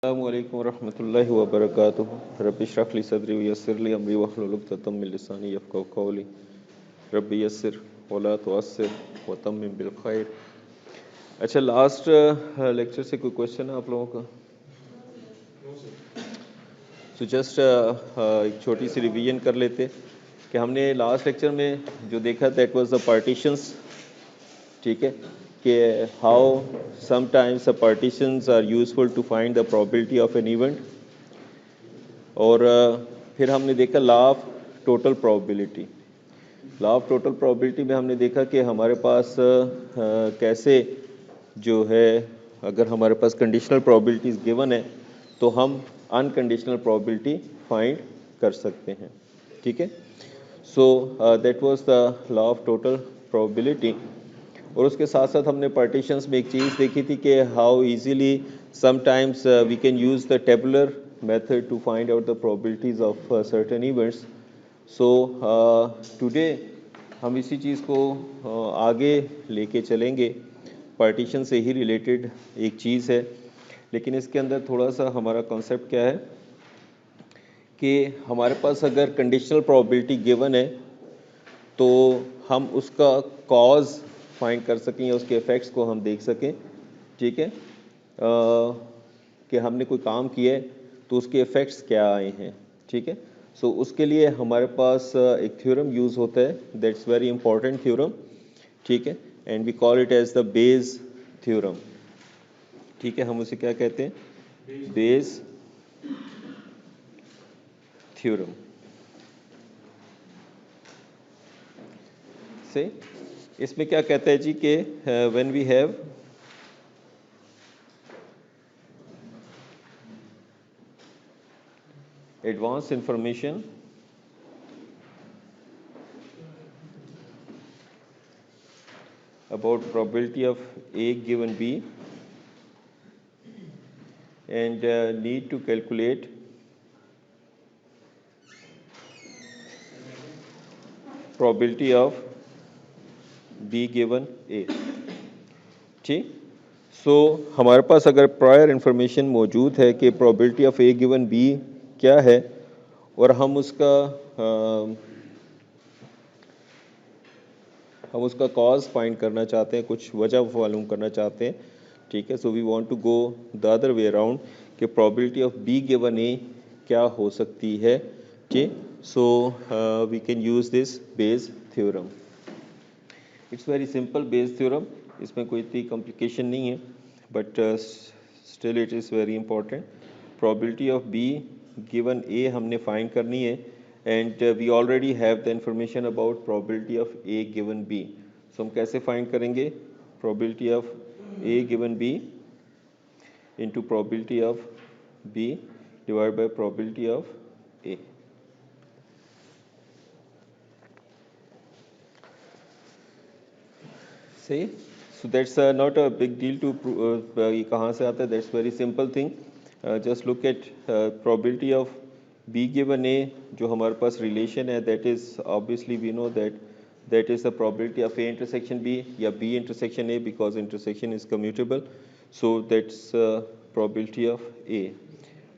अस्सलामुअलैकुम वरहमतुल्लाहि वबरकातुहू। रब्बि इश्रह ली सदरी वयस्सिर ली अमरी वहलुल उक़दतम मिन लिसानी यफ़क़हू क़ौली। रब्बि यस्सिर वला तुअस्सिर वतम्मिम बिल खैर। अच्छा, लास्ट लेक्चर से कोई क्वेश्चन है आप लोगों का? तो जस्ट एक छोटी सी रिवीजन कर लेते कि हमने लास्ट लेक्चर में जो देखा दैट वाज द पार्टीशंस। ठीक है कि how sometimes the partitions are useful to find the probability of an event. और फिर हमने देखा law of total probability. Law of total probability में हमने देखा कि हमारे पास कैसे जो है, अगर हमारे पास कंडीशनल प्रोबेबिलिटीज गिवन है तो हम अनकंडीशनल प्रोबेबिलिटी फाइंड कर सकते हैं। ठीक है, so that was the law of total probability. और उसके साथ साथ हमने पार्टीशंस में एक चीज़ देखी थी कि how easily sometimes we can use the tabular method to find out the probabilities of certain events. So today हम इसी चीज़ को आगे लेके चलेंगे। पार्टीशन से ही रिलेटेड एक चीज़ है, लेकिन इसके अंदर थोड़ा सा हमारा कॉन्सेप्ट क्या है कि हमारे पास अगर कंडीशनल प्रोबेबिलिटी गिवन है तो हम उसका कॉज फाइंड कर सकें या उसके इफ़ेक्ट्स को हम देख सकें। ठीक है, कि हमने कोई काम किया है तो उसके इफ़ेक्ट्स क्या आए हैं। ठीक है, सो उसके लिए हमारे पास एक थ्योरम यूज़ होता है, दैट्स वेरी इंपॉर्टेंट थ्योरम। ठीक है, and we call it as the Bayes theorem. ठीक है, हम उसे क्या कहते हैं? बेज थ्योरम से इसमें क्या कहता है जी कि when we have advance information about probability of A given B and need to calculate probability of B given A। ठीक, सो हमारे पास अगर प्रायर इंफॉर्मेशन मौजूद है कि probability of A given B क्या है और हम उसका कॉज फाइंड करना चाहते हैं, कुछ वजह मालूम करना चाहते हैं। ठीक है, so we want to go the other way around कि probability of B given A क्या हो सकती है। ठीक, so we can use this Bayes theorem. It's very simple Bayes theorem, इसमें कोई इतनी कॉम्प्लिकेशन नहीं है, but still it is very important. Probability of B given A हमने फाइंड करनी है and we already have the information about probability of A given B. सो हम कैसे फाइंड करेंगे? Probability of A given B into probability of B divide by probability of A. सही, so that's not a big deal to ये कहाँ से आता है? That's very simple thing. Just look at probability of B given A, जो हमारे पास relation है, that is obviously we know that is the probability of A intersection B या B intersection A, because intersection is commutable. So that's probability of A.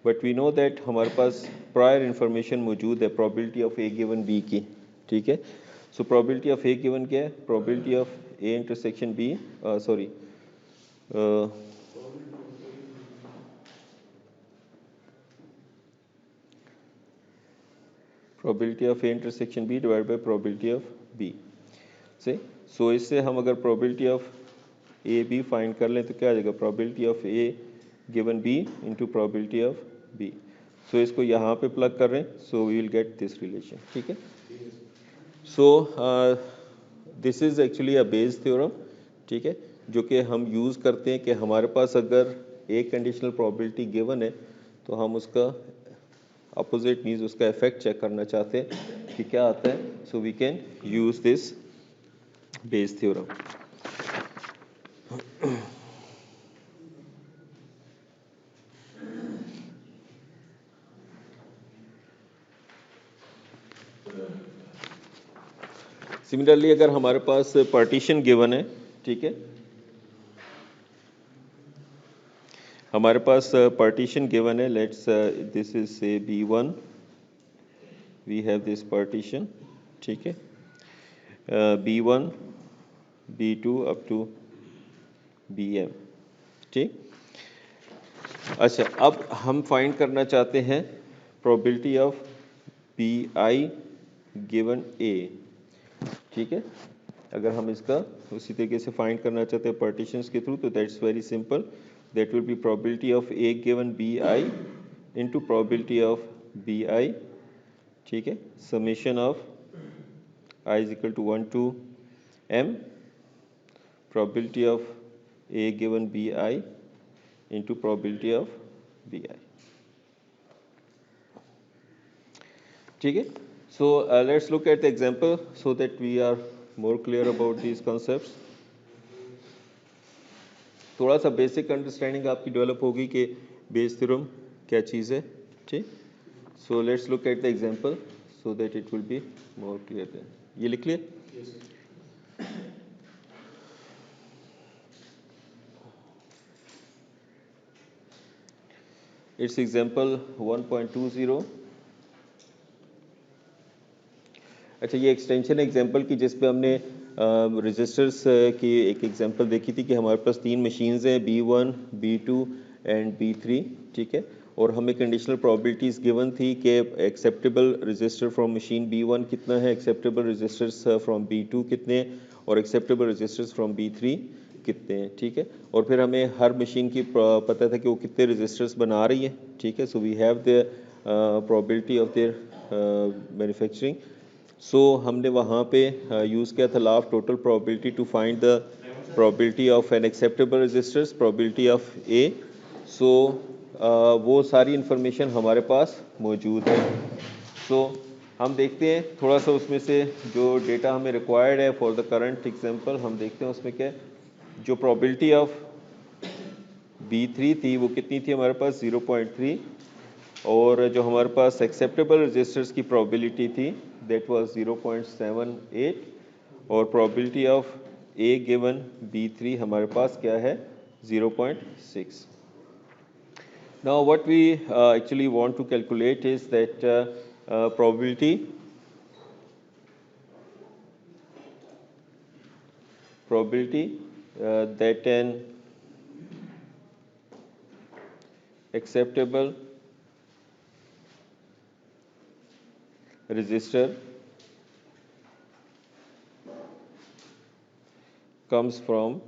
But we know that हमारे पास prior information मौजूद है probability of A given B की। ठीक है, सो probability of A given क्या है? Probability of A intersection B, sorry probability of A intersection B divide by probability of B से। सो इससे हम अगर probability of A B find कर लें तो क्या आ जाएगा? Probability of A given B into probability of B. सो इसको यहाँ पे प्लग कर रहे हैं, so we will get this relation. ठीक है, so this is actually a Bayes theorem. ठीक है, जो कि हम यूज़ करते हैं कि हमारे पास अगर एक कंडीशनल प्रोबेबिलिटी गिवन है तो हम उसका अपोजिट मीन्स उसका इफेक्ट चेक करना चाहते हैं कि क्या आता है। So we can use this Bayes theorem. Similarly अगर हमारे पास पार्टीशन गिवन है, ठीक है, हमारे पास पार्टीशन गिवन है, let's this is say B1, we have this partition, ठीक है, B1 B2 up to BM, ठीक। अच्छा, अब हम फाइंड करना चाहते हैं probability of BI given A, ठीक है। अगर हम इसका उसी तरीके से फाइंड करना चाहते हैं पार्टीशंस के थ्रू, तो that's very simple, that will be probability of A given BI into probability of BI, ठीक है, summation of I is equal to 1 to M probability of A given BI into probability of BI, ठीक है। So let's look at the example so that we are more clear about these concepts. थोड़ा सा basic understanding आपकी develop होगी कि Bayes theorem क्या चीज़ है, ठीक। So let's look at the example so that it will be more clear then. ये लिख लिए? Yes. It's example 1.20. अच्छा, ये एक्सटेंशन एग्जांपल की जिस पे हमने रजिस्टर्स की एक एग्जांपल देखी थी कि हमारे पास 3 मशीन्स हैं, B1, B2 एंड B3, ठीक है। और हमें कंडीशनल प्रोबेबिलिटीज़ गिवन थी कि acceptable register from machine B1 कितना है, एक्सेप्टेबल रजिस्टर्स फ्रॉम B2 कितने हैं, और एक्सेप्टेबल रजिस्टर्स फ्रॉम B3 कितने हैं, ठीक है। और फिर हमें हर मशीन की पता था कि वो कितने रजिस्टर्स बना रही है, ठीक है। So we have the probability of there manufacturing. So हमने वहाँ पे यूज़ किया था law of total probability to find the probability of an acceptable registers, probability of A। So वो सारी इंफॉर्मेशन हमारे पास मौजूद है। सो हम देखते हैं थोड़ा सा उसमें से जो डेटा हमें रिक्वायर्ड है फॉर द करंट एग्जांपल, हम देखते हैं उसमें क्या है। जो प्रोबेबिलिटी ऑफ B3 थी वो कितनी थी हमारे पास, 0.3, और जो हमारे पास एक्सेप्टेबल रजिस्टर्स की प्रोबेबिलिटी थी दैट वाज 0.78, और probability of A given B3 हमारे पास क्या है, 0.6। Now what we actually want to calculate is that probability that an acceptable resistor comes from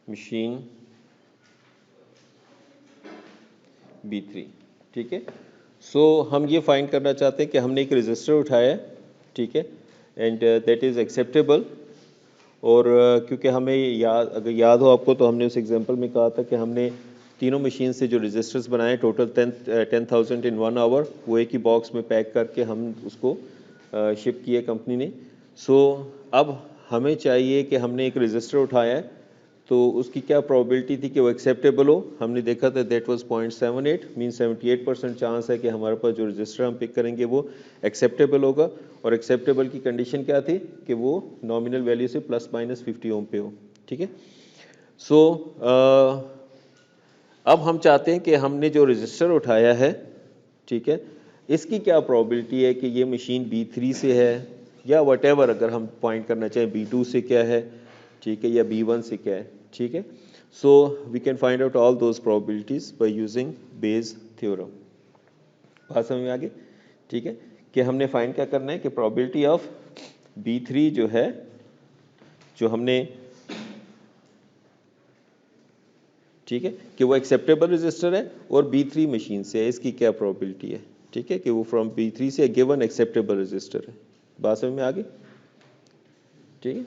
machine B3, ठीक है। सो हम ये फाइंड करना चाहते हैं कि हमने एक रजिस्टर उठाया है, ठीक है, एंड दैट इज़ एक्सेप्टेबल। और क्योंकि हमें याद, अगर याद हो आपको, तो हमने उस एग्जांपल में कहा था कि हमने तीनों मशीन से जो रजिस्टर्स बनाए टोटल 10,000 इन 1 आवर, वो एक ही बॉक्स में पैक करके हम उसको शिप किए कंपनी ने। सो अब हमें चाहिए कि हमने एक रजिस्टर उठाया है, तो उसकी क्या प्रोबेबिलिटी थी कि वो एक्सेप्टेबल हो। हमने देखा था दैट वाज 0.78, मीन 78% चांस है कि हमारे पास जो रजिस्टर हम पिक करेंगे वो एक्सेप्टेबल होगा। और एक्सेप्टेबल की कंडीशन क्या थी कि वो नॉमिनल वैल्यू से ±50 ओम पे हो, ठीक है। सो अब हम चाहते हैं कि हमने जो रजिस्टर उठाया है, ठीक है, इसकी क्या प्रोबेबिलिटी है कि ये मशीन B3 से है, या वटेवर अगर हम पॉइंट करना चाहें B2 से क्या है, ठीक है, या B1 से क्या है, ठीक है। So we can find out all those probabilities by using Bayes theorem. बात समझ में आ गई, ठीक है, कि हमने फाइंड क्या करना है कि प्रोबेबिलिटी ऑफ B3 जो है, जो हमने, ठीक है, कि वो एक्सेप्टेबल रजिस्टर है और B3 मशीन से है, इसकी क्या प्रोबेबिलिटी है, ठीक है, कि वो फ्रॉम B3 से गिवन एक्सेप्टेबल रजिस्टर है। बात समझ में आ गई, ठीक है।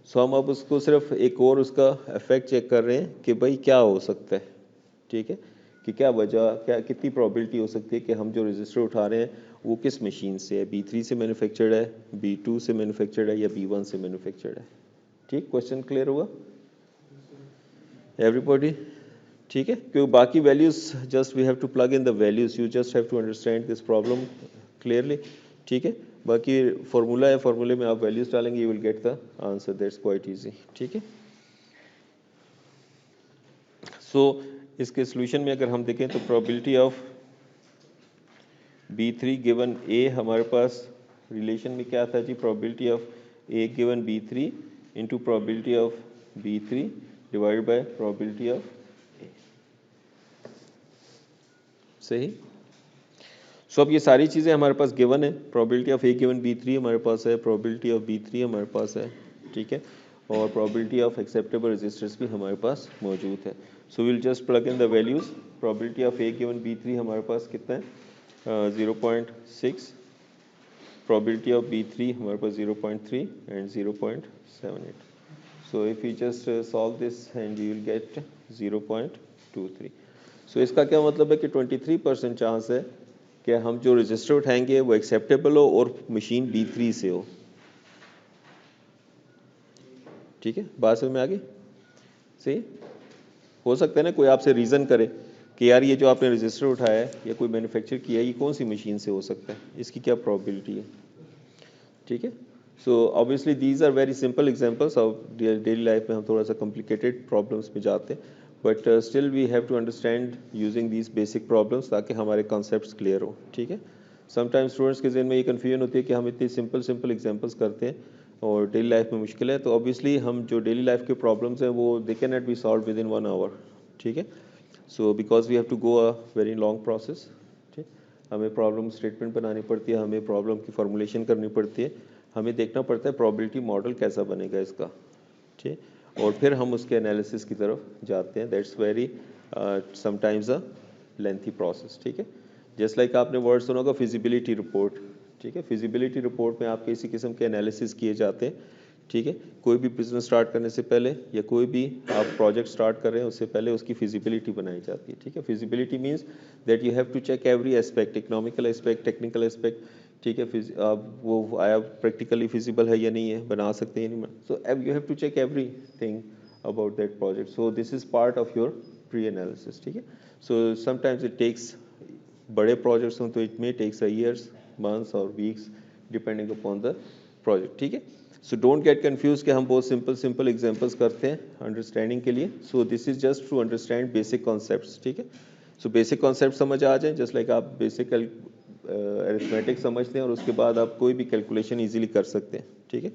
सो हम अब उसको सिर्फ एक और उसका इफेक्ट चेक कर रहे हैं कि भाई क्या हो सकता है, ठीक है, कि क्या वजह, क्या कितनी प्रोबेबिलिटी हो सकती है कि हम जो रजिस्टर उठा रहे हैं वो किस मशीन से है, B3 से मैन्युफैक्चर्ड है, B2 से मैन्युफैक्चर्ड है, या B1 से मैन्युफैक्चर्ड है। ठीक, क्वेश्चन क्लियर हुआ एवरीबॉडी, ठीक है। क्योंकि बाकी values just we have to plug in the values, you just have to understand this problem clearly, ठीक है। बाकी फार्मूला है, फार्मूले में आप वैल्यूज डालेंगे, you will get the answer, that's quite easy, ठीक है। इसके सोल्यूशन में अगर हम देखें तो probability of B3 given A, हमारे पास रिलेशन में क्या था जी, probability of A given B3 into probability of B3 divide by probability of A। सही। अब ये सारी चीज़ें हमारे पास गिवन है, probability of A given B3 हमारे पास है, प्रोबेबिलिटी ऑफ B3 हमारे पास है, ठीक है, और प्रोबेबिलिटी ऑफ एक्सेप्टेबल रेजिस्टर्स भी हमारे पास मौजूद है। So will just plug in the values. Probability of A given B3 हमारे पास कितना है, 0.6, प्रोबेबिलिटी ऑफ B3 हमारे पास 0.3 and 0.78। So if you just solve this and you will get 0.23। सो इसका क्या मतलब है कि 23% चांस है कि हम जो रजिस्टर उठाएंगे वो एक्सेप्टेबल हो और मशीन B3 से हो। ठीक है, बात समझ में आ गई? सही। हो सकता है ना कोई आपसे रीज़न करे कि यार ये जो आपने रजिस्टर उठाया है या कोई मैन्युफैक्चर किया है, ये कौन सी मशीन से हो सकता है, इसकी क्या प्रोबेबिलिटी है। ठीक है, so obviously these are very simple examples of daily life में हम थोड़ा सा कॉम्प्लिकेटेड प्रॉब्लम्स में जाते हैं, but still we have to understand using these basic problems ताकि हमारे कॉन्सेप्ट्स क्लियर हो। ठीक है, समटाइम्स स्टूडेंट्स के जहन में ये कन्फ्यूजन होती है कि हम इतनी सिंपल एग्जांपल्स करते हैं और डेली लाइफ में मुश्किल है, तो ऑब्वियसली हम जो डेली लाइफ के प्रॉब्लम्स हैं वो they can not be solve within 1 hour. ठीक है, so because we have to go a very long process. ठीक, हमें प्रॉब्लम स्टेटमेंट बनानी पड़ती है, हमें प्रॉब्लम की फॉर्मुलेशन करनी पड़ती है, हमें देखना पड़ता है प्रोबेबिलिटी मॉडल कैसा बनेगा इसका। ठीक, और फिर हम उसके एनालिसिस की तरफ जाते हैं। That's very sometimes a lengthy process. ठीक है, जस्ट लाइक आपने वर्ड सुना होगा फिजिबिलिटी रिपोर्ट। ठीक है, फिजिबिलिटी रिपोर्ट में आपके इसी किस्म के एनालिसिस किए जाते हैं। ठीक है, कोई भी बिजनेस स्टार्ट करने से पहले या कोई भी आप प्रोजेक्ट स्टार्ट कर रहे हैं उससे पहले उसकी फिजिबिलिटी बनाई जाती है। ठीक है, feasibility means that you have to check every aspect, economical aspect, technical aspect. ठीक है, वो आया प्रैक्टिकली फिजिबल है या नहीं है, बना सकते हैं या नहीं, so you have to check everything about that project. So this is part of your pre analysis. ठीक है, सो समटाइम्स इट टेक्स, बड़े प्रोजेक्ट्स हों तो it may takes a years, months और weeks depending upon the project. ठीक है, so don't get confuse कि हम बहुत सिंपल एग्जांपल्स करते हैं अंडरस्टैंडिंग के लिए। So this is just to understand basic concepts. ठीक है, सो बेसिक कॉन्सेप्ट समझ आ जाए, जस्ट लाइक आप बेसिक अरिथमेटिक समझते हैं और उसके बाद आप कोई भी कैलकुलेशन इजीली कर सकते हैं। ठीक है,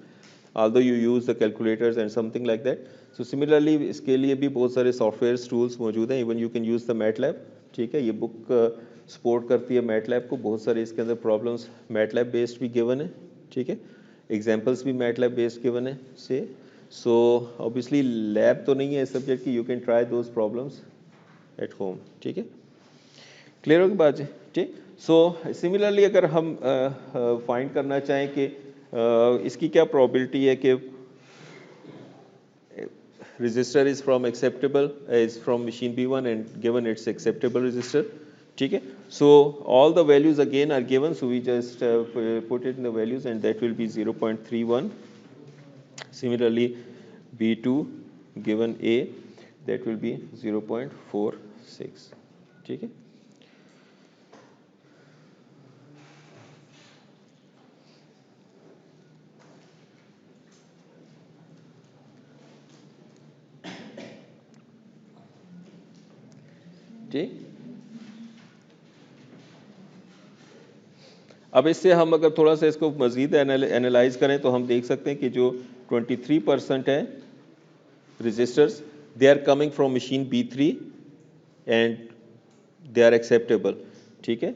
although you use the calculators and something like that. So similarly इसके लिए भी बहुत सारे सॉफ्टवेयर टूल्स मौजूद हैं, even you can use the MATLAB। ठीक है, ये बुक सपोर्ट करती है MATLAB को, बहुत सारे इसके अंदर प्रॉब्लम्स MATLAB बेस्ड भी गिवन है। ठीक है, एग्जांपल्स भी MATLAB बेस्ड गिवन है से। सो ऑब्वियसली लैब तो नहीं है इस सब्जेक्ट की, you can try those problems at home. ठीक है, क्लियर होगी बात जी? ठीक, सो सिमिलरली अगर हम फाइंड करना चाहें कि इसकी क्या प्रोबेबिलिटी है कि resistor is from acceptable, is from machine B1 and given its acceptable resistor. ठीक है, so all the values again are given, so we just put it in the values and that will be 0.31. Similarly B2 given A, that will be 0.46. ठीक है, ठीक। अब इससे हम अगर थोड़ा सा इसको मजीद एनालाइज करें तो हम देख सकते हैं कि जो 23% है registers, they are coming from machine B3 and they are acceptable. ठीक है,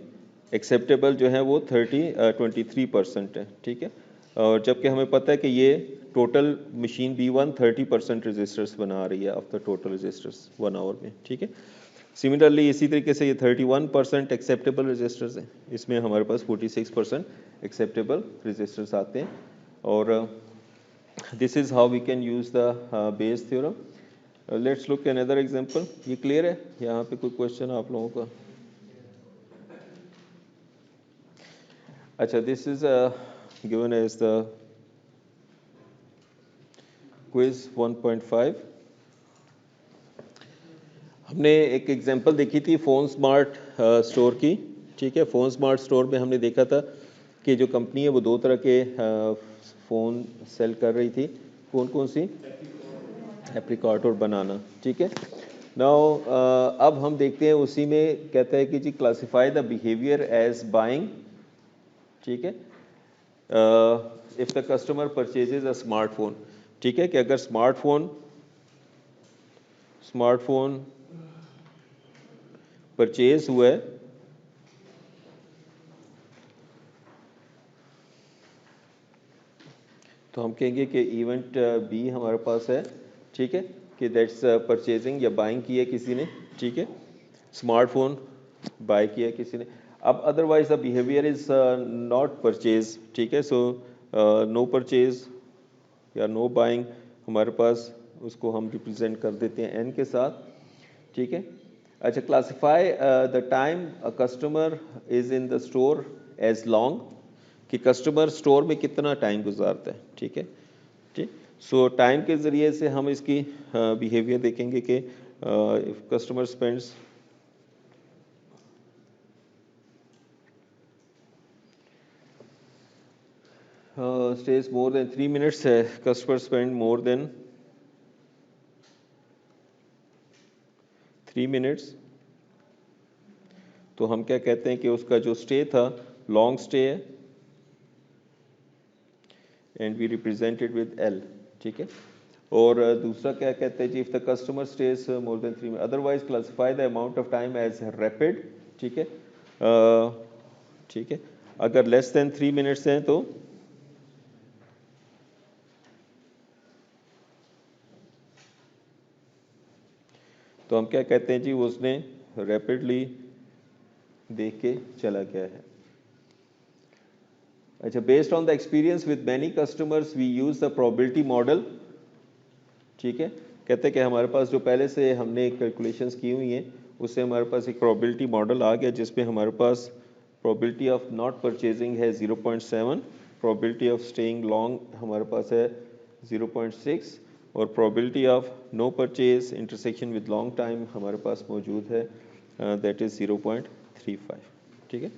एक्सेप्टेबल जो है वो 23% है। ठीक है, और जबकि हमें पता है कि ये टोटल मशीन B1 30% रजिस्टर्स बना रही है of the total registers 1 hour में। ठीक है, सिमिलरली इसी तरीके से ये 31% एक्सेप्टेबल रजिस्टर्स हैं, इसमें हमारे पास 46% एक्सेप्टेबल रजिस्टर्स आते हैं। और this is how we can use the Bayes theorem. Let's look another example. ये क्लियर है? यहाँ पे कोई क्वेश्चन आप लोगों का? अच्छा, this is given as the quiz 1.5। हमने एक एग्जांपल देखी थी फोन स्मार्ट स्टोर की। ठीक है, फोन स्मार्ट स्टोर में हमने देखा था कि जो कंपनी है वो 2 तरह के फ़ोन सेल कर रही थी। कौन कौन सी? एप्रिकॉट और बनाना। ठीक है, नाउ अब हम देखते हैं उसी में कहता है कि जी classify the behaviour as buying, ठीक है, if the customer purchases a smartphone, ठीक है, कि अगर स्मार्टफोन परचेज हुआ है तो हम कहेंगे कि इवेंट बी हमारे पास है, ठीक है, कि दैट्स परचेजिंग या बाइंग की है किसी ने, ठीक है, स्मार्टफोन बाय किया है किसी ने। अब otherwise the behaviour is not purchase, ठीक है, सो नो परचेज या नो बाइंग हमारे पास उसको हम रिप्रेजेंट कर देते हैं एन के साथ, ठीक है। अच्छा, classify the time a customer is in the store as long, कि कस्टमर स्टोर में कितना टाइम गुजारता है, ठीक है, ठीक। सो टाइम के ज़रिए से हम इसकी बिहेवियर देखेंगे कि if customer spends stays more than 3 minutes है, customer spend more than 3 minutes, तो हम क्या कहते हैं कि उसका जो स्टे था लॉन्ग स्टे है and we represented with L, ठीक है। और दूसरा क्या कहते हैं जी, if the customer stays more than 3 minute, otherwise classify the amount of time as rapid, ठीक है, ठीक है। अगर लेस देन 3 मिनट्स हैं तो हम क्या कहते हैं जी, उसने रैपिडली देख के चला गया है। अच्छा, based on the experience with many customers we use the probability model, ठीक है, कहते हैं कि हमारे पास जो पहले से हमने कैलकुलेशंस की हुई हैं उससे हमारे पास एक प्रोबेबिलिटी मॉडल आ गया जिसमें हमारे पास प्रोबेबिलिटी ऑफ नॉट परचेजिंग है 0.7, प्रोबेबिलिटी ऑफ स्टेइंग लॉन्ग हमारे पास है 0.6 और probability of no purchase intersection with long time हमारे पास मौजूद है, दैट इज़ 0.35, ठीक है।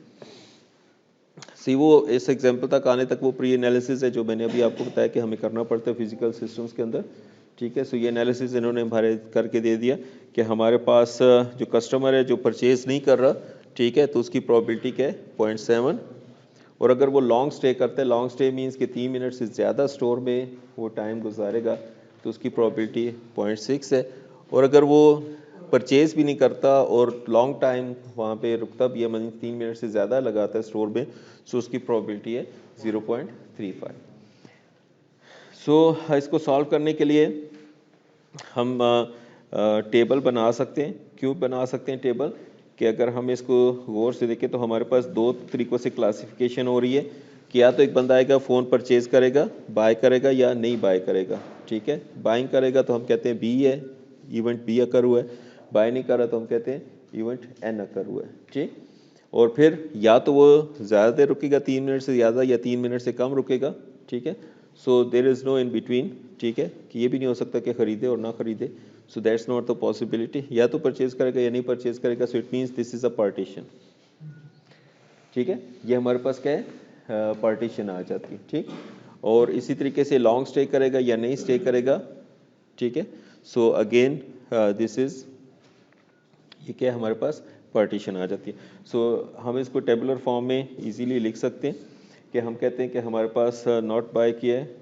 सी वो इस एग्जाम्पल तक आने तक वो प्री एनालिसिस है जो मैंने अभी आपको बताया कि हमें करना पड़ता है फिजिकल सिस्टम्स के अंदर, ठीक है। सो ये एनालिसिस इन्होंने हमारे करके दे दिया कि हमारे पास जो कस्टमर है जो परचेज नहीं कर रहा, ठीक है, तो उसकी प्रोबेबिलिटी क्या है 0.7, और अगर वो लॉन्ग स्टे करते हैं, लॉन्ग स्टे मीन्स कि 3 मिनट से ज़्यादा स्टोर में वो टाइम गुजारेगा तो उसकी प्रोबेबिलिटी 0.6 है, और अगर वो परचेज भी नहीं करता और लॉन्ग टाइम वहाँ पे रुकता भी है, मतलब 3 मिनट से ज़्यादा लगाता है स्टोर में, सो उसकी प्रोबेबिलिटी है 0.35। सो इसको सॉल्व करने के लिए हम टेबल बना सकते हैं। क्यों बना सकते हैं टेबल, कि अगर हम इसको गौर से देखें तो हमारे पास दो तरीक़ों से क्लासिफिकेशन हो रही है कि या तो एक बंदा आएगा फ़ोन परचेज़ करेगा, बाय करेगा या नहीं बाय करेगा, ठीक है। बाइंग करेगा तो हम कहते हैं बी है, इवेंट बी अकर हुआ है, बाय नहीं कर रहा तो हम कहते हैं इवेंट एन अकर हुआ है, ठीक। और फिर या तो वो ज़्यादा देर रुकेगा 3 मिनट से ज़्यादा या 3 मिनट से कम रुकेगा, ठीक है। So there is no in between, ठीक है, कि ये भी नहीं हो सकता कि ख़रीदे और ना ख़रीदे, सो दैट्स नॉट द पॉसिबिलिटी, या तो परचेज करेगा या नहीं परचेज करेगा, सो it means this is a partition, ठीक है। ये हमारे पास क्या है, पार्टीशन आ जाती है, ठीक। और इसी तरीके से लॉन्ग स्टे करेगा या नहीं स्टे करेगा, ठीक है। सो अगेन दिस इज़, ये क्या है हमारे पास पार्टीशन आ जाती है। सो हम इसको टेबुलर फॉर्म में इजीली लिख सकते हैं कि हम कहते हैं कि हमारे पास नॉट बाय किया है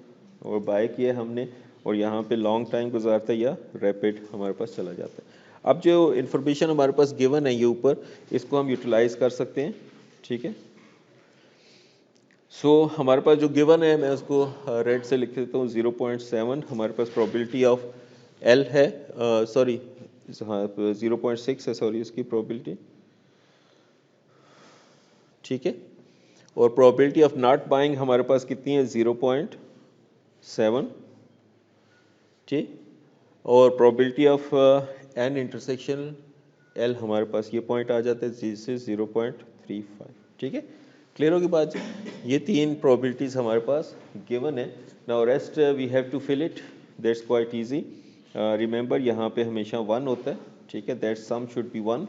और बाय किया है हमने, और यहाँ पे लॉन्ग टाइम गुजारता है या रैपिड हमारे पास चला जाता है। अब जो इन्फॉर्मेशन हमारे पास गिवन है ये ऊपर, इसको हम यूटिलाइज कर सकते हैं, ठीक है। सो हमारे पास जो गिवन है मैं उसको रेड से लिख देता हूँ 0.7 हमारे पास प्रोबेबिलिटी ऑफ एल है, सॉरी हाँ 0.6 है, सॉरी उसकी प्रोबेबिलिटी, ठीक है। और प्रोबेबिलिटी ऑफ नॉट बाइंग हमारे पास कितनी है 0.7, ठीक। और probability of N intersection L हमारे पास ये पॉइंट आ जाता है जिससे 0.35, ठीक है। क्लियर होगी बात जी, ये तीन प्रोबेबिलिटीज़ हमारे पास गिवन है। Now rest we have to fill it, that's quite easy. Remember यहाँ पे हमेशा 1 होता है, ठीक है, दैट सम शुड बी 1,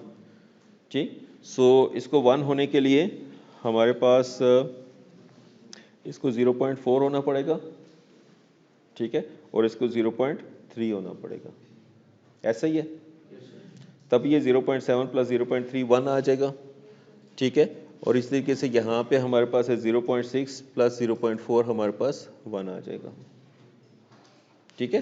ठीक। सो इसको 1 होने के लिए हमारे पास इसको 0.4 होना पड़ेगा, ठीक है, और इसको 0.3 होना पड़ेगा, ऐसा ही है, तब ये 0.7 प्लस 0.3 1 आ जाएगा, ठीक है। और इस तरीके से यहाँ पे हमारे पास है 0.6 प्लस 0.4 हमारे पास 1 आ जाएगा, ठीक है।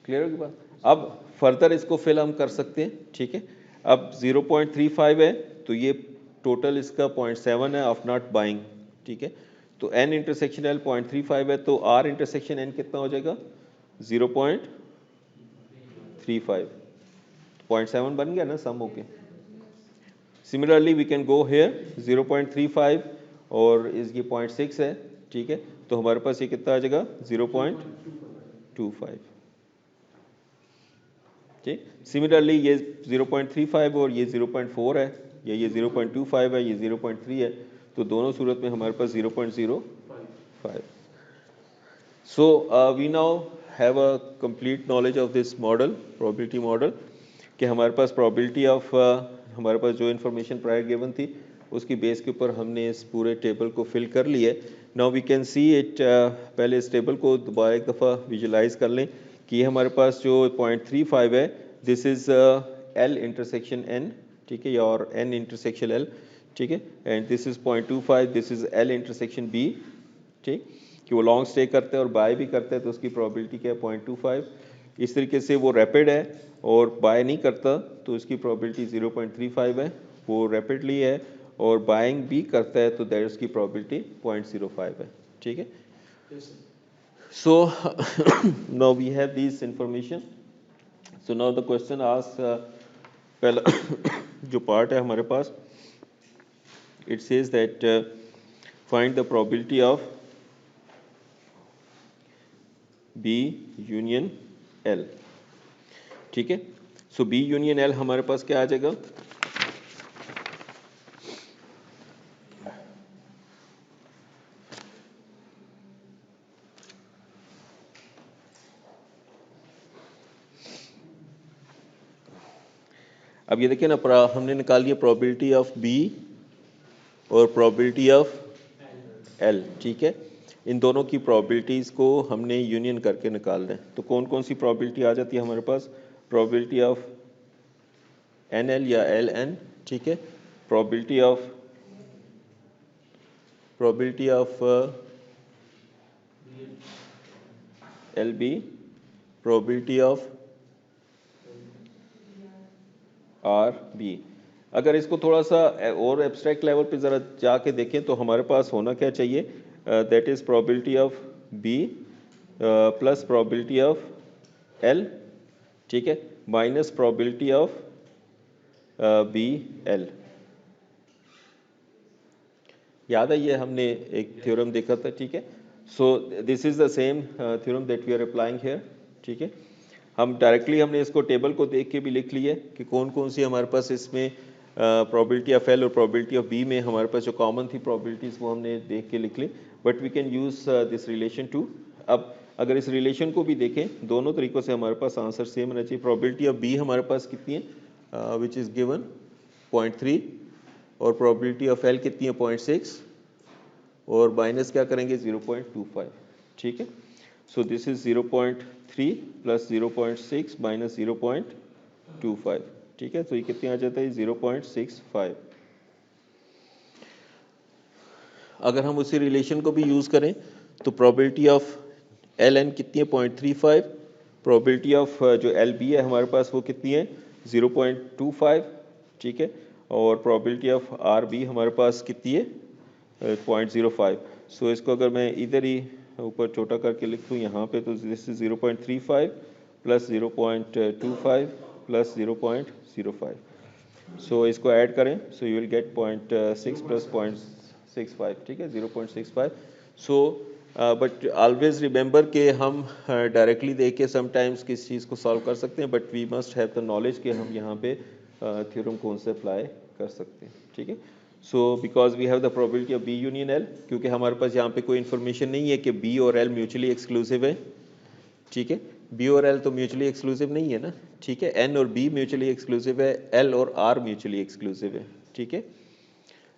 क्लियर होगी बात। अब फर्दर इसको फिल हम कर सकते हैं, ठीक है। अब 0.35 है तो ये टोटल इसका 0.7 है ऑफ नॉट बाइंग, ठीक है। तो n इंटरसेक्शन l 0.35 है तो r इंटरसेक्शन n कितना हो जाएगा 0.35, 0.7 बन गया ना सम होके। Similarly we can go here 0.35 और इस ये 0.6 है, ठीक है। तो हमारे पास ये कितना आ जाएगा 0.25, ठीक। सिमिलरली ये 0.35 और ये 0.4 है, या ये 0.25 है, ये 0.3 है, तो दोनों सूरत में हमारे पास 0.05। So we now have a complete knowledge of this model, probability model, कि हमारे पास probability of हमारे पास जो information prior given थी उसकी बेस के ऊपर हमने इस पूरे टेबल को फिल कर लिया है। Now we can see it, पहले इस टेबल को दोबारा एक दफ़ा विजुलाइज कर लें कि ये हमारे पास जो 0.35 है, this is L intersection N, ठीक है, या और N इंटरसेक्शन L, ठीक है। And this is 0.25, this is L intersection B, ठीक, कि वो लॉन्ग स्टे करते हैं और बाय भी करते हैं तो उसकी प्रोबेबिलिटी क्या है 0.25। इस तरीके से वो रैपिड है और बाय नहीं करता तो उसकी प्रोबेबिलिटी 0.35 है, वो रैपिडली है और बाइंग भी करता है तो दैट उसकी प्रोबेबिलिटी 0.05 है, ठीक है। So now we have this information. So now the question asked, पहला जो पार्ट है हमारे पास, it says that find the probability of B union L, ठीक है। सो B यूनियन L हमारे पास क्या आ जाएगा, अब ये देखिए ना, हमने निकाल लिया प्रोबेबिलिटी ऑफ B और प्रोबेबिलिटी ऑफ L, ठीक है। इन दोनों की प्रोबेबिलिटीज़ को हमने यूनियन करके निकाल रहे हैं। तो कौन कौन सी प्रोबेबिलिटी आ जाती है हमारे पास, प्रोबेबिलिटी ऑफ NL या LN, ठीक है, probability of LB, probability of RB। अगर इसको थोड़ा सा और एब्स्ट्रैक्ट लेवल पे ज़रा जाके देखें तो हमारे पास होना क्या चाहिए, that is probability of B plus probability of L, ठीक है, माइनस प्रोबेबिलिटी ऑफ BL। याद है ये हमने एक थ्योरम देखा था, ठीक है। So this is the same theorem that we are applying here, ठीक है। हम डायरेक्टली हमने इसको टेबल को देख के भी लिख लिए कि कौन कौन सी हमारे पास इसमें प्रोबेबिलिटी ऑफ L और प्रोबेबिलिटी ऑफ B में हमारे पास जो कॉमन थी प्रोबेबिलिटीज़ वो हमने देख के लिख ली, but we can use this relation too. अब अगर इस रिलेशन को भी देखें दोनों तरीक़ों से हमारे पास आंसर सेम होना चाहिए। प्रोबेबिलिटी ऑफ B हमारे पास कितनी है, विच इज़ गिवन 0.3, और प्रोबेबिलिटी ऑफ L कितनी है 0.6, और माइनस क्या करेंगे 0.25, ठीक है। So this is 0.3 plus 0.6 minus 0.25, ठीक है। तो ये कितने आ जाता है 0.65। अगर हम उसी रिलेशन को भी यूज़ करें तो प्रोबेबिलिटी ऑफ LN कितनी है 0.35, प्रोबेबिलिटी ऑफ जो LB है हमारे पास वो कितनी है 0.25, ठीक है, और प्रोबेबिलिटी ऑफ RB हमारे पास कितनी है 0.05। सो इसको अगर मैं इधर ही ऊपर छोटा करके लिख दूँ यहाँ पे तो दिस इज 0.35 प्लस 0.25 प्लस 0.05। सो इसको ऐड करें so you will get 0.6 plus 0.65, ठीक है, 0.65। सो बट ऑलवेज रिमेंबर कि हम डायरेक्टली देख के समटाइम्स किस चीज़ को सॉल्व कर सकते हैं, but we must have the knowledge कि हम यहाँ पे थ्योरम कौन से अप्लाई कर सकते हैं, ठीक है। So because we have the probability of B union L, क्योंकि हमारे पास यहाँ पे कोई इन्फॉर्मेशन नहीं है कि B और L म्यूचुअली एक्सक्लूसिव है, ठीक है। B और L तो म्यूचुअली एक्सक्लूसिव नहीं है ना, ठीक है। N और B म्यूचुअली एक्सक्लूसिव है, L और R म्यूचुअली एक्सक्लूसिव है, ठीक है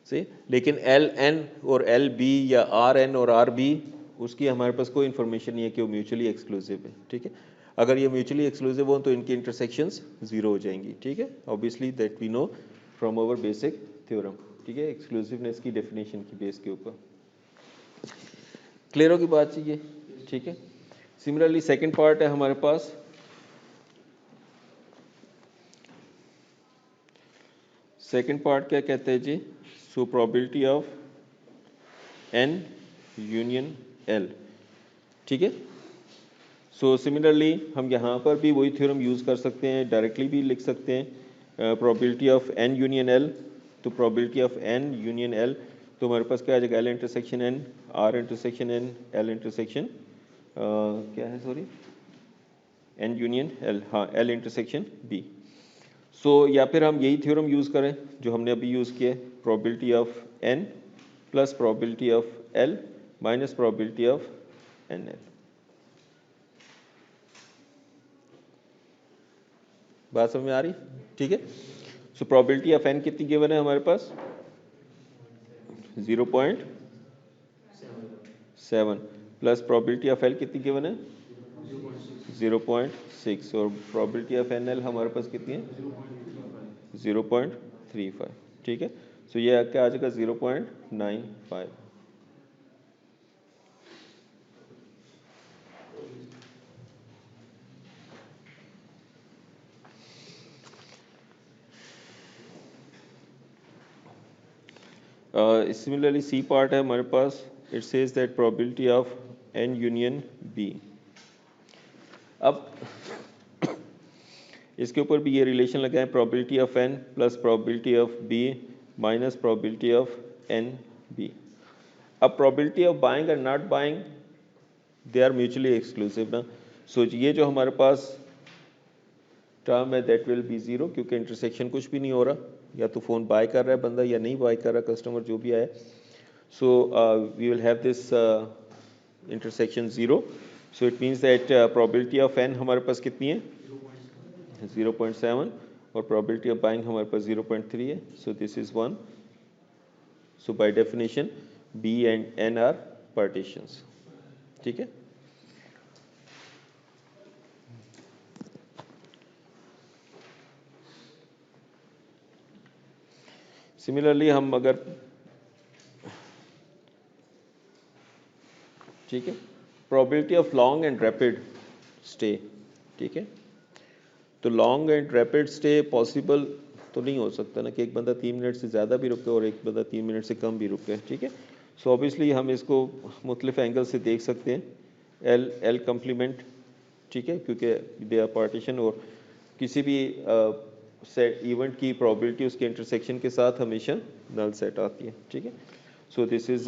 से। लेकिन LN और LB या RN और RB उसकी हमारे पास कोई इन्फॉर्मेशन नहीं है कि वो म्यूचुअली एक्सक्लूसिव है, ठीक है। अगर ये म्यूचुअली एक्सक्लूसिव हो तो इनकी इंटरसेक्शंस जीरो हो जाएंगी, ठीक है। Obviously that we know from our basic theorem, ठीक है, एक्सक्लूसिवनेस की डेफिनेशन की बेस के ऊपर। क्लियर होगी बात ये, ठीक है। सिमिलरली सेकंड पार्ट है हमारे पास, सेकंड पार्ट क्या कहते हैं जी, so probability of N union L, ठीक है। सो सिमिलरली हम यहाँ पर भी वही थ्योरम यूज़ कर सकते हैं, डायरेक्टली भी लिख सकते हैं probability of N union L. तो probability of N union L, तो हमारे पास क्या आ जाएगा, L intersection N, R intersection N, L intersection क्या है सॉरी, एन यूनियन एल, हाँ एल इंटरसेक्शन बी। सो या फिर हम यही थ्योरम यूज़ करें जो हमने अभी यूज़ किया, probability of N plus probability of L minus probability of N L. बात समझ में आ रही, ठीक है। सो प्रोबेबिलिटी ऑफ एन कितनी गिवन है हमारे पास, 0.7 प्लस प्रोबेबिलिटी ऑफ एल कितनी गिवन है, 0.6, और प्रोबेबिलिटी ऑफ एन एल हमारे पास कितनी है, 0.35, ठीक है। सो ये क्या आ जाएगा, 0.95। सिमिलरली सी पार्ट है हमारे पास, it says that probability of N union B. अब इसके ऊपर भी ये रिलेशन लगाएं, probability of N plus probability of B minus probability of N B. अब प्रोबेबिलिटी ऑफ बाइंग और not buying they are mutually exclusive ना। सो ये जो हमारे पास टर्म है दैट विल बी जीरो, क्योंकि इंटरसेक्शन कुछ भी नहीं हो रहा, या तो फ़ोन बाय कर रहा है बंदा या नहीं बाय कर रहा कस्टमर जो भी आए। So we will have this intersection zero. So it means that probability of N हमारे पास कितनी है, 0.7, और प्रोबेबिलिटी ऑफ बाइंग हमारे पास 0.3 है। So this is 1। So by definition B and N are partitions, ठीक है। सिमिलरली हम अगर, ठीक है, probability of long and rapid stay, ठीक है। तो long and rapid stay possible तो नहीं हो सकता ना कि एक बंदा 3 मिनट से ज़्यादा भी रुके और एक बंदा 3 मिनट से कम भी रुके, ठीक है। सो ऑब्वियसली हम इसको मुख्तलिफ एंगल से देख सकते हैं, एल एल कम्प्लीमेंट, ठीक है, क्योंकि दे आर पार्टीशन, और किसी भी सेट इवेंट की प्रोबेबिलिटी उसके इंटरसेक्शन के साथ हमेशा नल सेट आती है, ठीक है। So this is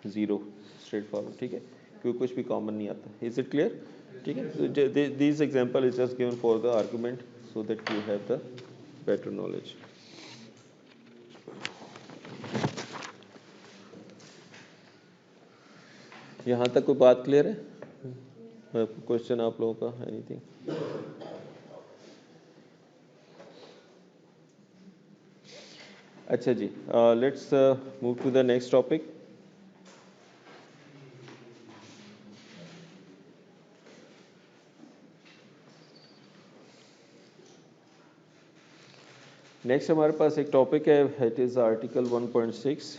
zero straight forward, ठीक है, क्योंकि कुछ भी कॉमन नहीं आता। इज इट क्लियर, ठीक है। So this example is just given for the argument so that you have the better knowledge. यहाँ तक कोई बात क्लियर है, क्वेश्चन आप लोगों का, एनीथिंग? अच्छा जी, let's move to the next topic. Next हमारे पास एक टॉपिक है, it is article 1.6,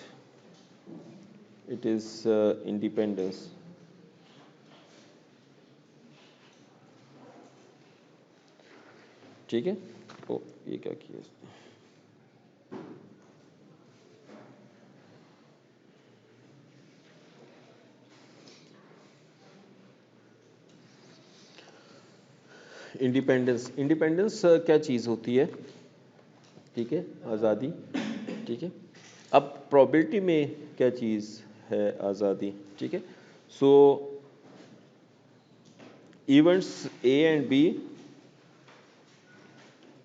it is independence. ठीक है, ओ ये क्या किया इसने? इंडिपेंडेंस, इंडिपेंडेंस क्या चीज़ होती है, ठीक है, आज़ादी, ठीक है। अब प्रोबेबिलिटी में क्या चीज़ है, आज़ादी, ठीक है। So events A and B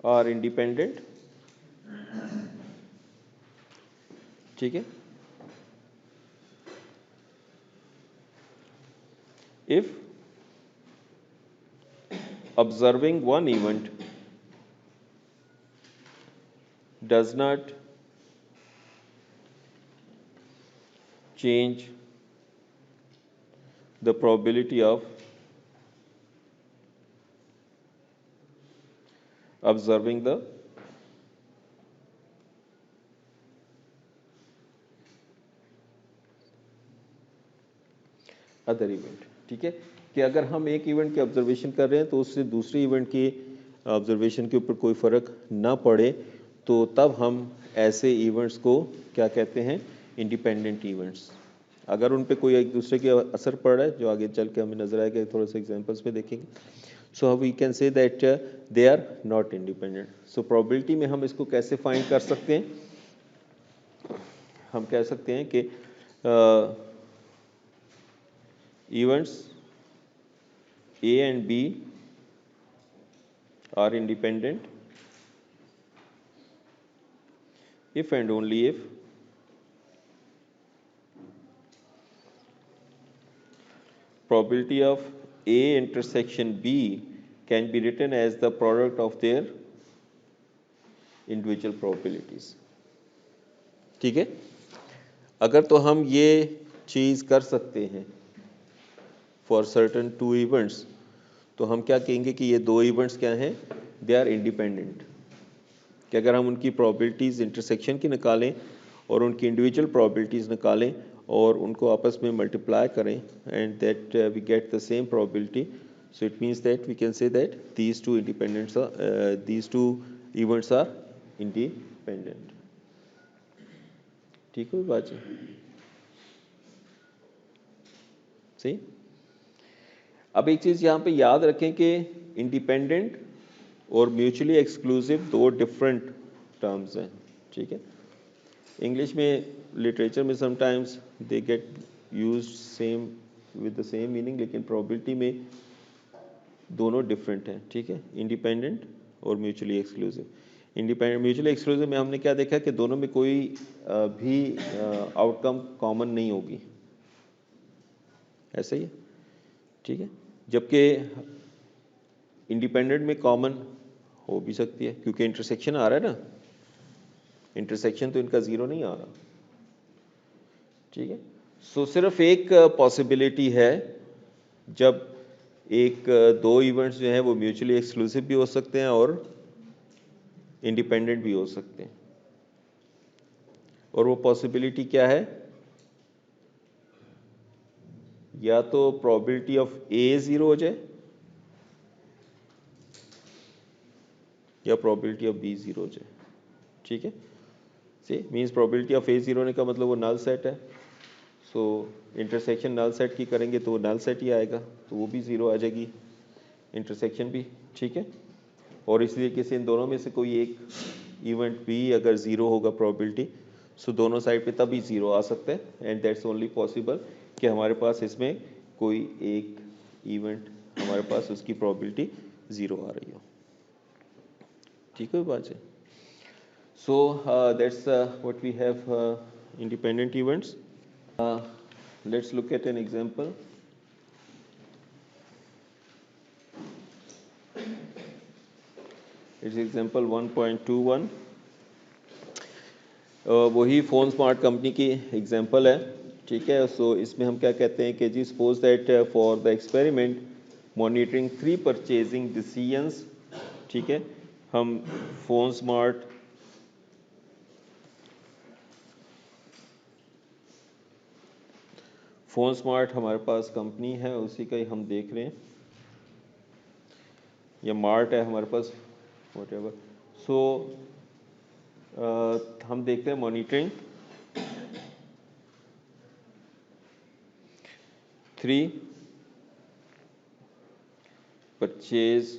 are independent, ठीक है, if observing one event does not change the probability of observing the other event. ठीक है, कि अगर हम एक इवेंट की ऑब्जर्वेशन कर रहे हैं तो उससे दूसरे इवेंट की ऑब्जर्वेशन के ऊपर कोई फ़र्क ना पड़े, तो तब हम ऐसे इवेंट्स को क्या कहते हैं, इंडिपेंडेंट इवेंट्स। अगर उन पे कोई एक दूसरे के असर पड़ रहा है, जो आगे चल के हमें नजर आएगा, थोड़ा सा एग्जांपल्स में देखेंगे। So we can say that they are not independent. So probability में हम इसको कैसे फाइंड कर सकते हैं, हम कह सकते हैं कि events A and B are independent if and only if probability of A intersection B can be written as the product of their individual probabilities। ठीक है, अगर तो हम ये चीज़ कर सकते हैं फॉर सर्टन टू इवेंट्स, तो हम क्या कहेंगे कि ये दो इवेंट्स क्या हैं, दे आर इंडिपेंडेंट। कि अगर हम उनकी प्रोबेबिलिटीज़ इंटरसेक्शन की निकालें और उनकी इंडिविजुअल प्रोबेबिलिटीज़ निकालें और उनको आपस में मल्टीप्लाई करें and that we get the same probability, so it means that we can say that these two events are independent. ठीक है बात जी, सही। अब एक चीज़ यहाँ पे याद रखें कि इंडिपेंडेंट और म्यूचुअली एक्सक्लूसिव दो डिफरेंट टर्म्स हैं। ठीक है, इंग्लिश में लिटरेचर में sometimes they get use same with the same meaning, लेकिन प्रोबेबिलिटी में दोनों डिफरेंट हैं। ठीक है, इंडिपेंडेंट और mutually exclusive. Independent mutually exclusive में हमने क्या देखा कि दोनों में कोई भी आउटकम कॉमन नहीं होगी, ऐसा ही है। ठीक है, जबकि इंडिपेंडेंट में कॉमन हो भी सकती है, क्योंकि इंटरसेक्शन आ रहा है ना, इंटरसेक्शन तो इनका जीरो नहीं आ रहा। ठीक है, सो सिर्फ एक पॉसिबिलिटी है जब एक दो इवेंट्स जो हैं वो म्यूचुअली एक्सक्लूसिव भी हो सकते हैं और इंडिपेंडेंट भी हो सकते हैं, और वो पॉसिबिलिटी क्या है, या तो प्रोबेबिलिटी ऑफ ए जीरो हो जाए या प्रोबेबिलिटी ऑफ बी जीरो हो जाए। ठीक है, C means probability of A zero होने का मतलब वो नल सेट है। सो इंटरसेक्शन नल सेट की करेंगे तो वो नल सेट ही आएगा, तो वो भी ज़ीरो आ जाएगी, इंटरसेक्शन भी। ठीक है, और इस तरीके से इन दोनों में से कोई एक इवेंट भी अगर ज़ीरो होगा प्रोबेबिलिटी, सो दोनों साइड पे तभी ज़ीरो आ सकता है, एंड दैट्स ओनली पॉसिबल कि हमारे पास इसमें कोई एक इवेंट हमारे पास उसकी प्रोबेबिलिटी ज़ीरो आ रही हो। ठीक है बात है। So that's what we have independent events. Let's look at an example. It's example 1.21. वही फोन स्मार्ट कंपनी की एग्जांपल है। ठीक है, सो इसमें हम क्या कहते हैं कि जी suppose that for the experiment monitoring 3 purchasing decisions. ठीक है, हम फोन स्मार्ट हमारे पास कंपनी है, उसी का ही हम देख रहे हैं, या मार्ट है हमारे पास, व्हाटएवर। सो हम देखते हैं मॉनिटरिंग 3 परचेज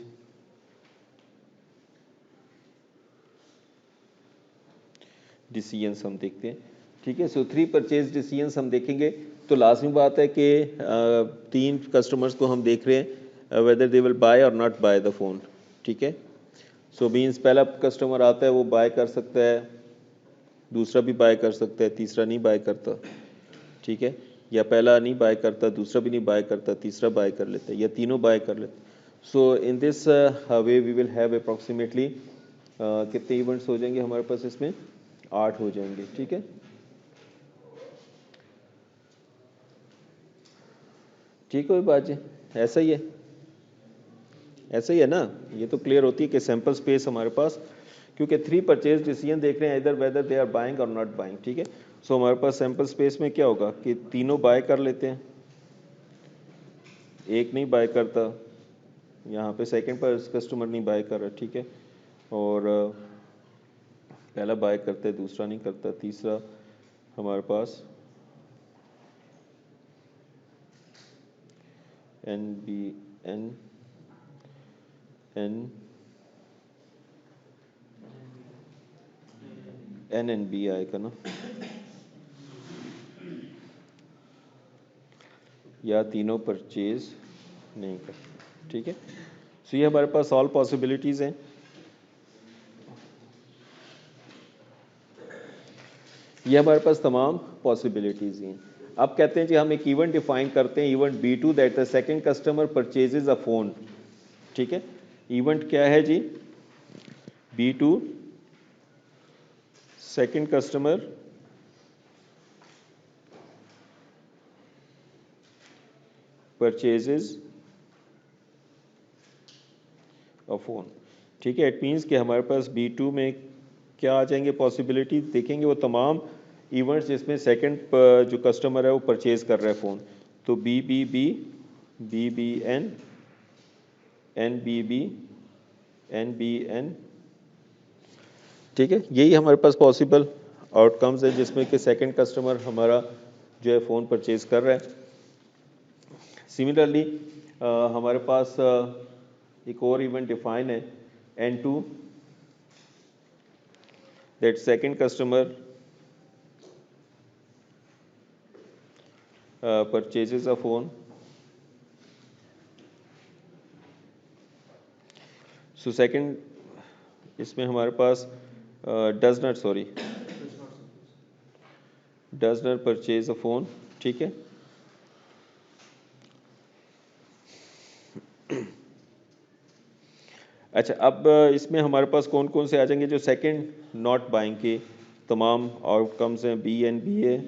डिसीजंस हम देखते हैं। ठीक है, सो 3 परचेज डिसीजंस हम देखेंगे तो लाजमी बात है कि 3 कस्टमर्स को हम देख रहे हैं वेदर दे विल बाय और नॉट बाय द फोन। ठीक है, सो मीन्स पहला कस्टमर आता है वो बाय कर सकता है, दूसरा भी बाय कर सकता है, तीसरा नहीं बाय करता। ठीक है, या पहला नहीं बाय करता, दूसरा भी नहीं बाय करता, तीसरा बाय कर लेता है, या तीनों बाय कर लेते। So in this way we will have approximately कितने इवेंट्स हो जाएंगे हमारे पास, इसमें 8 हो जाएंगे। ठीक है, ठीक है बात जी, ऐसा ही है। ऐसा ही है ना, ये तो क्लियर होती है कि सैंपल स्पेस हमारे पास, क्योंकि 3 परचेज डिसीजन देख रहे हैं इधर वेदर दे आर बाइंग और नॉट बाइंग, ठीक है। सो हमारे पास सैंपल स्पेस में क्या होगा कि तीनों बाय कर लेते हैं, एक नहीं बाय करता, यहाँ पे सेकंड पर कस्टमर नहीं बाय कर रहा, ठीक है, और पहला बाय करता है दूसरा नहीं करता, तीसरा हमारे पास N B N N N N B आएगा ना, या तीनों परचेज नहीं करते, ठीक है। सो ये हमारे पास ऑल पॉसिबिलिटीज़ हैं। ये हमारे पास तमाम पॉसिबिलिटीज़ हैं। अब कहते हैं जी हम एक इवेंट डिफाइन करते हैं, event B2 that the second customer purchases a phone, ठीक है। इवेंट क्या है जी, B2 सेकंड कस्टमर परचेजेज अ फोन, ठीक है। इट मीन्स कि हमारे पास B2 में क्या आ जाएंगे पॉसिबिलिटी, देखेंगे वो तमाम इवेंट्स जिसमें सेकंड जो कस्टमर है वो परचेज कर रहा है फ़ोन, तो BBN NBB NBN, ठीक है। यही हमारे पास पॉसिबल आउटकम्स है जिसमें कि सेकंड कस्टमर हमारा जो है फ़ोन परचेज कर रहा है। सिमिलरली हमारे पास एक और इवेंट डिफाइन है N2 that second customer purchases a phone, so second इसमें हमारे पास does not purchase a phone, ठीक है। अच्छा, अब इसमें हमारे पास कौन कौन से आ जाएंगे जो सेकंड नॉट बाइंग के तमाम आउटकम्स हैं, BNBA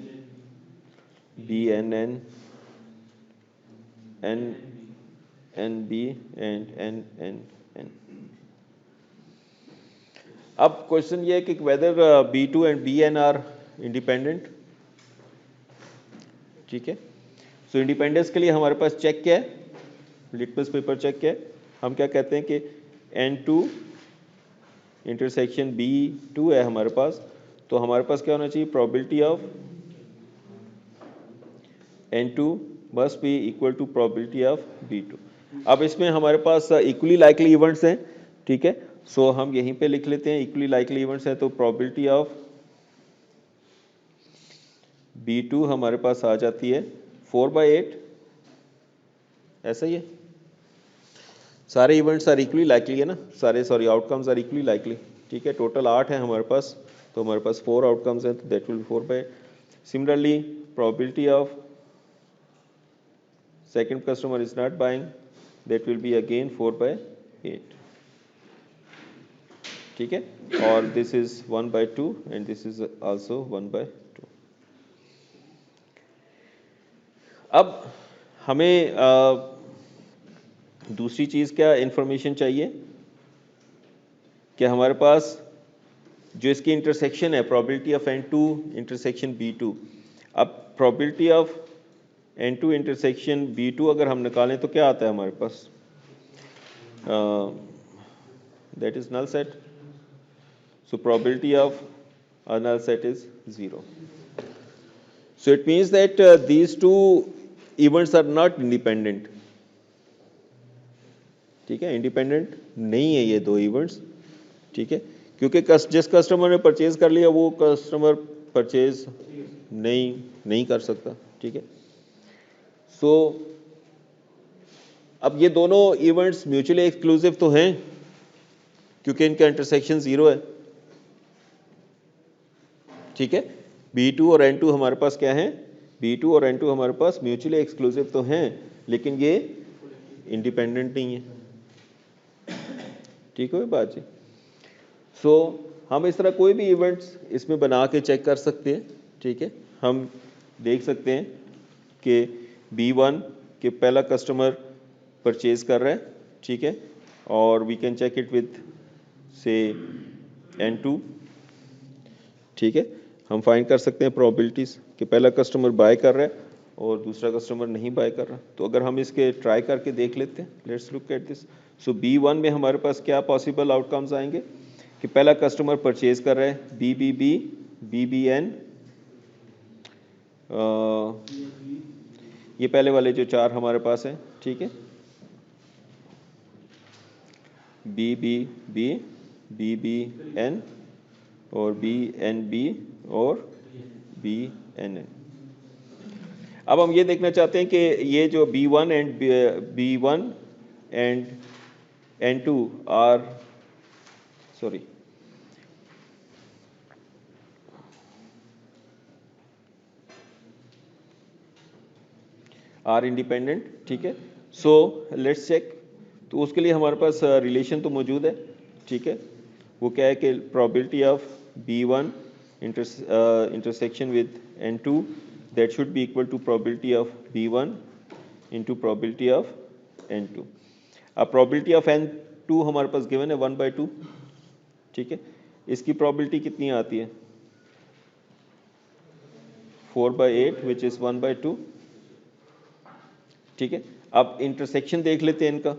BNN NNB and NNN। अब क्वेश्चन ये है कि whether B2 and BN are independent, ठीक है। सो इंडिपेंडेंस के लिए हमारे पास चेक क्या है, लिटमस पेपर चेक क्या है, हम क्या कहते हैं कि N2 इंटरसेक्शन B2 है हमारे पास, तो हमारे पास क्या होना चाहिए, probability of N2 must be equal to probability of B2। अब इसमें हमारे पास इक्वली लाइकली इवेंट्स हैं, ठीक है। सो हम यहीं पे लिख लेते हैं इक्वली लाइकली इवेंट्स हैं, तो प्रोबेबिलिटी ऑफ B2 हमारे पास आ जाती है 4/8, ऐसा ही है, सारे इवेंट्स आर इक्वली लाइकली है ना, सारे आउटकम्स आर इक्वली लाइकली, ठीक है। टोटल 8 है हमारे पास, तो हमारे पास 4 आउटकम्स हैं, तो that will B 4/8। Similarly probability of second customer is not buying, that will be again 4/8, ठीक है। और this is 1/2 and this is also 1/2। अब हमें दूसरी चीज़ क्या इंफॉर्मेशन चाहिए कि हमारे पास जो इसकी इंटरसेक्शन है probability of N2 intersection B2, अब probability of N2 intersection B2 अगर हम निकालें तो क्या आता है हमारे पास, that is null set, so probability of a null set is 0। So it means that these two events are not independent, ठीक है, इंडिपेंडेंट नहीं है ये दो इवेंट्स, ठीक है, क्योंकि जिस कस्टमर ने परचेज कर लिया वो कस्टमर परचेज नहीं कर सकता, ठीक है। सो अब ये दोनों इवेंट्स म्यूचुअली एक्सक्लूसिव तो हैं क्योंकि इनका इंटरसेक्शन 0 है, ठीक है। B2 और N2 हमारे पास क्या है, B2 और N2 हमारे पास म्यूचुअली एक्सक्लूसिव तो हैं लेकिन ये इंडिपेंडेंट नहीं है, ठीक है बात जी। सो हम इस तरह कोई भी इवेंट्स इसमें बना के चेक कर सकते हैं, ठीक है। हम देख सकते हैं कि B1 के पहला कस्टमर परचेज कर रहा है, ठीक है, और we can check it with say N2, ठीक है। हम फाइंड कर सकते हैं प्रोबेबिलिटीज कि पहला कस्टमर बाय कर रहा है और दूसरा कस्टमर नहीं बाय कर रहा। तो अगर हम इसके ट्राई करके देख लेते हैं, let's look at this. So B1 में हमारे पास क्या पॉसिबल आउटकम्स आएंगे कि पहला कस्टमर परचेज कर रहा है BBB, BBN, ये पहले वाले जो चार हमारे पास हैं, ठीक है, BBB, BBN और BNB और BNN। अब हम ये देखना चाहते हैं कि ये जो B1 and N2 are independent, ठीक है। So let's check. तो उसके लिए हमारे पास रिलेशन तो मौजूद है, ठीक है। वो क्या है कि probability of B1 intersection with N2 that should be equal to probability of B1 into probability of N2। अब प्रोबेबिलिटी ऑफ N2 हमारे पास गिवन है 1/2, ठीक है। इसकी प्रोबेबिलिटी कितनी आती है 4/8 विच इज 1/2, ठीक है। अब इंटरसेक्शन देख लेते हैं इनका।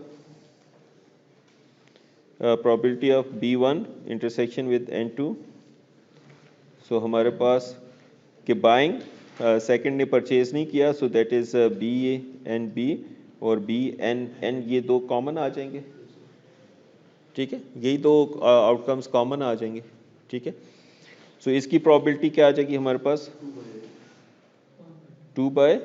Probability of B1 intersection with N2। सो हमारे पास कि बाइंग सेकंड ने परचेज नहीं किया, सो दैट इज BNB और BNN, ये दो कॉमन आ जाएंगे, ठीक है। यही दो आउटकम्स कॉमन आ जाएंगे, ठीक है। सो इसकी प्रोबेबिलिटी क्या आ जाएगी हमारे पास 2/8,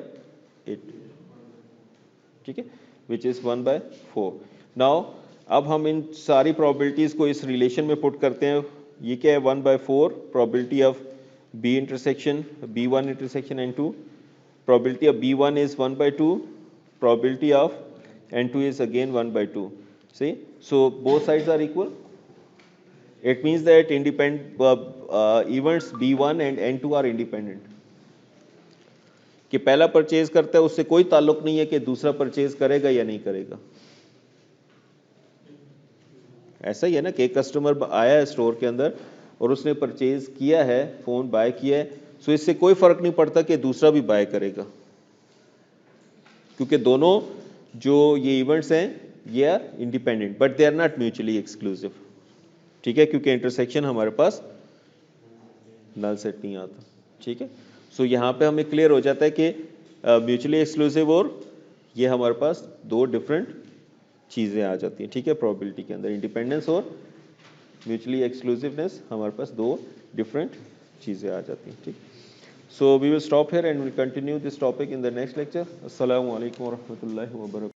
ठीक है, विच इज 1/4। नाउ अब हम इन सारी प्रोबेबिलिटीज को इस रिलेशन में पुट करते हैं। ये क्या है 1/4 probability of B intersection B1 intersection N2, probability of B1 is 1/2, probability of N2 is again 1/2. See, so both sides are equal. It means that events B1 and N2 are independent. कि पहला purchase करता है उससे कोई ताल्लुक नहीं है कि दूसरा परचेज करेगा या नहीं करेगा। ऐसा ही है ना कि एक कस्टमर आया है स्टोर के अंदर और उसने परचेज किया है, फोन बाय किया है, सो इससे कोई फर्क नहीं पड़ता कि दूसरा भी बाय करेगा, क्योंकि दोनों जो ये इवेंट्स हैं ये are independent but they are not mutually exclusive, ठीक है, क्योंकि इंटरसेक्शन हमारे पास नल सेट नहीं आता, ठीक है। सो यहाँ पे हमें क्लियर हो जाता है कि म्यूचुअली एक्सक्लूसिव और ये हमारे पास दो डिफरेंट चीज़ें आ जाती हैं, ठीक है। प्रोबेबिलिटी के अंदर इंडिपेंडेंस और म्यूचुअली एक्सक्लूसिवनेस हमारे पास दो डिफरेंट चीज़ें आ जाती हैं, ठीक। So we will stop here and we'll continue this topic in the next lecture. Assalamu alaikum wa rahmatullahi wa barakatuh.